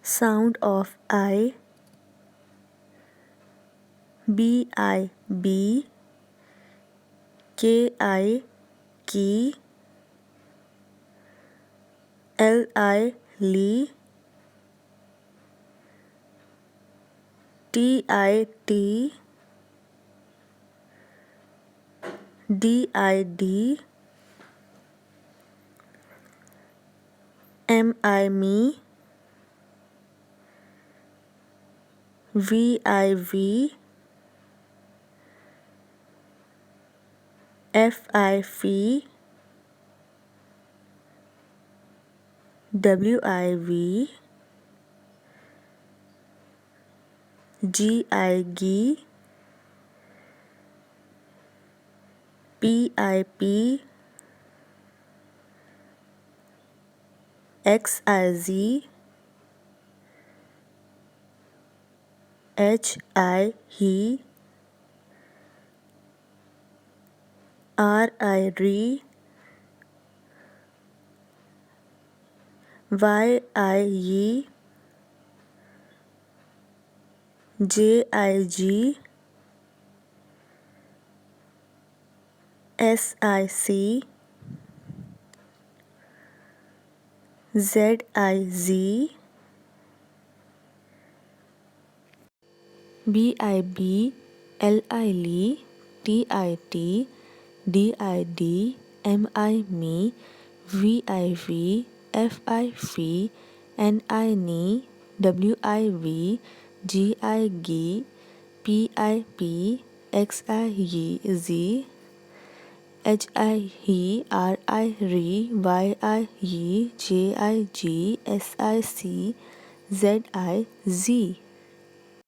sound of I, B, K, key, Li, Tit, Did, me, V, Fi, Wiv, Gi, Pip, Xiz, He, Ri, Yi, Jig, Sic, Ziz, Bib, Li, Tit, Did, me, Viv, Fi, Ni, Wiv, Gig, Pip, Xiz, Hi, Ri, Yi, Jig, Sic, Ziz.